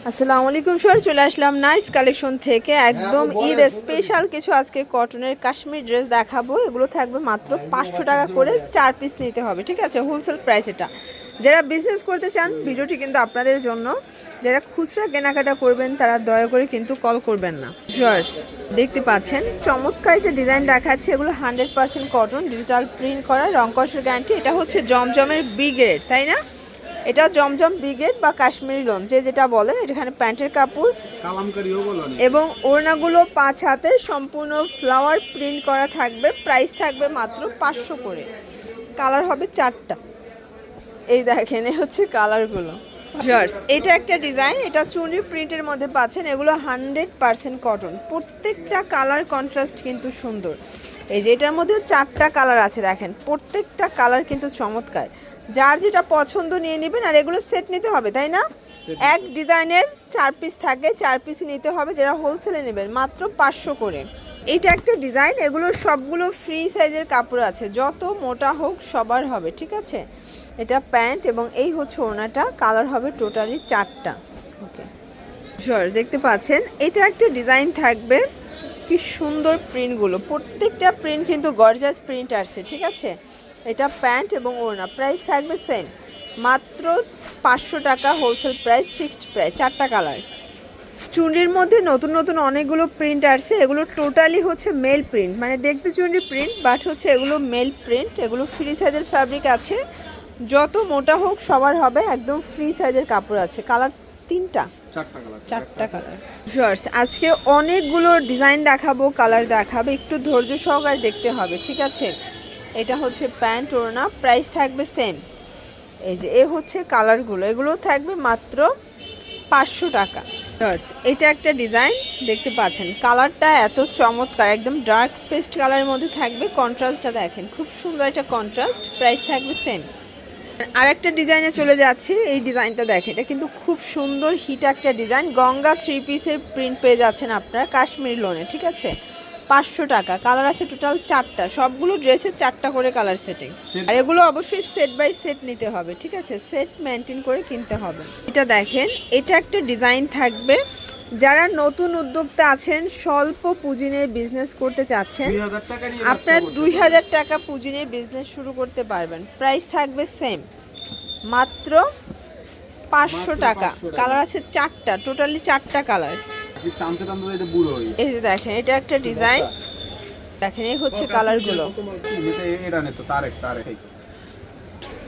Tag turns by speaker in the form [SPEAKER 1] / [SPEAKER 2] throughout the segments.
[SPEAKER 1] আসসালামু আলাইকুম স্যার, চলে আসলাম নাইস কালেকশন থেকে একদম ঈদ স্পেশাল কিছু আজকে কটনের কাশ্মীর ড্রেস দেখাবো। এগুলো থাকবে মাত্র 500 টাকা করে, 4 পিস নিতে হবে, ঠিক আছে? হোলসেল প্রাইস এটা। যারা বিজনেস করতে চান ভিডিওটি কিন্তু আপনাদের জন্য, যারা খুচরা কেনাকাটা করবেন তারা দয়া করে কিন্তু কল করবেন না। ভিউয়ার্স দেখতে পাচ্ছেন চমৎকার একটা ডিজাইন দেখাচ্ছে, এগুলো 100% কটন, ডিজিটাল প্রিন্ট করা, রং কষের গ্যারান্টি। এটা হচ্ছে জমজমের বি গ্রেড, তাই না? এটা জমজম ব্রিগেড বা কাশ্মীরি লোন যে যেটা বলেন। এখানে প্যান্টের কাপড় এবং ওড়নাগুলো 5 হাতের সম্পূর্ণ ফ্লাওয়ার প্রিন্ট করা থাকবে। প্রাইস থাকবে মাত্র 500 করে। কালার হবে 4টা। এই দেখেন এই হচ্ছে কালারগুলো। ভিউয়ার্স এটা একটা ডিজাইন, এটা চুনি প্রিন্টের মধ্যে পাচ্ছেন। এগুলো 100% কটন, প্রত্যেকটা কালার কন্ট্রাস্ট কিন্তু সুন্দর। এই যে এটার মধ্যে 4টা কালার আছে, দেখেন প্রত্যেকটা কালার কিন্তু চমৎকার। যার যেটা পছন্দ নিয়ে নেবেন। আর এগুলো সেট নিতে হবে, তাই না? এক ডিজাইনের 4 পিস থাকে, 4 পিসই নিতে হবে। যারা হোলসেলে নেবেন মাত্র 500 করে। এইটা একটা ডিজাইন, এগুলো সবগুলো ফ্রি সাইজের কাপড় আছে, যত মোটা হোক সবার হবে, ঠিক আছে? এটা প্যান্ট এবং এই হচ্ছে ওড়নাটা। কালার হবে টোটালি 4টা। ওকে শিওর, দেখতে পাচ্ছেন এটা একটা ডিজাইন থাকবে। কি সুন্দর প্রিন্টগুলো, প্রত্যেকটা প্রিন্ট কিন্তু গর্জাস প্রিন্ট আসছে, ঠিক আছে? এটা প্যান্ট এবং ওড়না। প্রাইস থাকবে সেম, মাত্র 500 টাকা হোলসেল প্রাইস, ফিক্সড প্রাইস। 4টা কালার। চুনরির মধ্যে নতুন নতুন অনেকগুলো প্রিন্ট আসছে। এগুলো টোটালি হচ্ছে মেল প্রিন্ট, মানে দেখতে চুনরি প্রিন্ট বাট হচ্ছে এগুলো মেল প্রিন্ট। এগুলো ফ্রি সাইজের ফ্যাব্রিক আছে, যত মোটা হোক সবার হবে। একদম ফ্রি সাইজের কাপড় আছে। কালার 3টা, 4টা কালার। ভিউয়ার্স আজকে অনেকগুলো ডিজাইন দেখাবো, কালার দেখাবো, একটু ধৈর্য সহকারে দেখতে হবে, ঠিক আছে? এটা হচ্ছে প্যান্ট ওড়না। প্রাইস থাকবে সেম। এই যে এ হচ্ছে কালারগুলো, এগুলো থাকবে মাত্র 500 টাকা। এটা একটা ডিজাইন দেখতে পাচ্ছেন, কালারটা এত চমৎকার, একদম ডার্ক পেস্ট কালারের মধ্যে থাকবে। কন্ট্রাস্টটা দেখেন, খুব সুন্দর একটা কন্ট্রাস্ট। প্রাইস থাকবে সেম। আর একটা ডিজাইনে চলে যাচ্ছে, এই ডিজাইনটা দেখেন, এটা কিন্তু খুব সুন্দর হিট একটা ডিজাইন। গঙ্গা 3 পিসের প্রিন্ট পেয়ে যাচ্ছেন আপনারা কাশ্মীরি লোনে, ঠিক আছে? 500 টাকা। কালার আছে টোটাল 4টা, সবগুলো ড্রেসের 4টা করে কালার সেটিং। আর এগুলো অবশ্যই সেট বাই সেট নিতে হবে, ঠিক আছে? সেট মেনটেন করে কিনতে হবে। এটা দেখেন, এটা একটা ডিজাইন থাকবে। যারা নতুন উদ্যোক্তা আছেন, স্বল্প পুঁজি নিয়ে বিজনেস করতে চাচ্ছেন, আপনার 2000 টাকা পুঁজি নিয়ে বিজনেস শুরু করতে পারবেন। প্রাইস থাকবে সেম, মাত্র 500 টাকা। কালার আছে 4টা, টোটালি 4টা কালার। এই যে দেখেন এটা একটা ডিজাইন, দেখেন এই হচ্ছে কালারগুলো।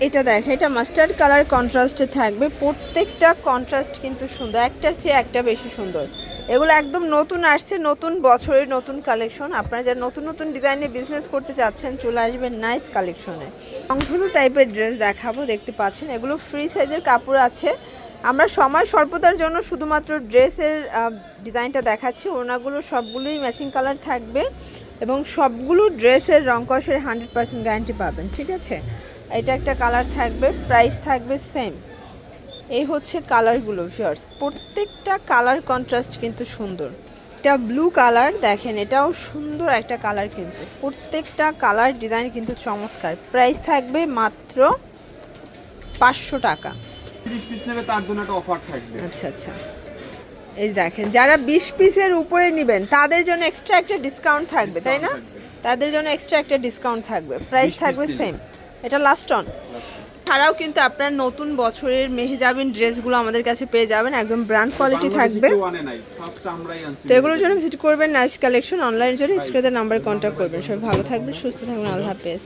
[SPEAKER 1] এটা দেখেন, এটা মাস্টার্ড কালার কন্ট্রাস্টে থাকবে। প্রত্যেকটা কন্ট্রাস্ট কিন্তু সুন্দর, একটার চেয়ে একটা বেশি সুন্দর। এগুলো একদম নতুন আসছে, নতুন বছরের নতুন কালেকশন। আপনারা যারা নতুন নতুন ডিজাইনে বিজনেস করতে চাচ্ছেন চলে আসবেন নাইস কালেকশনে। রংধনু টাইপের ড্রেস দেখাবো, দেখতে পাচ্ছেন এগুলো ফ্রি সাইজের কাপড় আছে। আমরা সময় স্বল্পতার জন্য শুধুমাত্র ড্রেসের ডিজাইনটা দেখাচ্ছি। ওড়নাগুলো সবগুলোই ম্যাচিং কালার থাকবে এবং সবগুলো ড্রেসের রং কষের 100% গ্যারান্টি পাবেন, ঠিক আছে? এটা একটা কালার থাকবে। প্রাইস থাকবে সেম। এই হচ্ছে কালারগুলো ভিউয়ার্স, প্রত্যেকটা কালার কন্ট্রাস্ট কিন্তু সুন্দর। এটা ব্লু কালার, দেখেন এটাও সুন্দর একটা কালার, কিন্তু প্রত্যেকটা কালার ডিজাইন কিন্তু চমৎকার। প্রাইস থাকবে মাত্র 500 টাকা।
[SPEAKER 2] 20 পিস নেবে তার জন্য একটা অফার থাকবে।
[SPEAKER 1] আচ্ছা আচ্ছা, এই দেখেন যারা 20 পিসের উপরে নেবেন তাদের জন্য এক্সট্রা একটা ডিসকাউন্ট থাকবে, তাই না? তাদের জন্য এক্সট্রা একটা ডিসকাউন্ট থাকবে। প্রাইস থাকবে সেম। এটা লাস্ট অন। ছাড়াও কিন্তু আপনার নতুন বছরের মেহজাবিন ড্রেসগুলো আমাদের কাছে পেয়ে যাবেন, একদম ব্র্যান্ড কোয়ালিটি থাকবে। তো এগুলোর জন্য ভিজিট করবেন নাইস কালেকশন। অনলাইনের জন্য স্ক্রিনের নাম্বারে কন্ট্যাক্ট করবেন। সবাই ভালো থাকবেন, সুস্থ থাকবেন। আল্লাহ হাফেজ।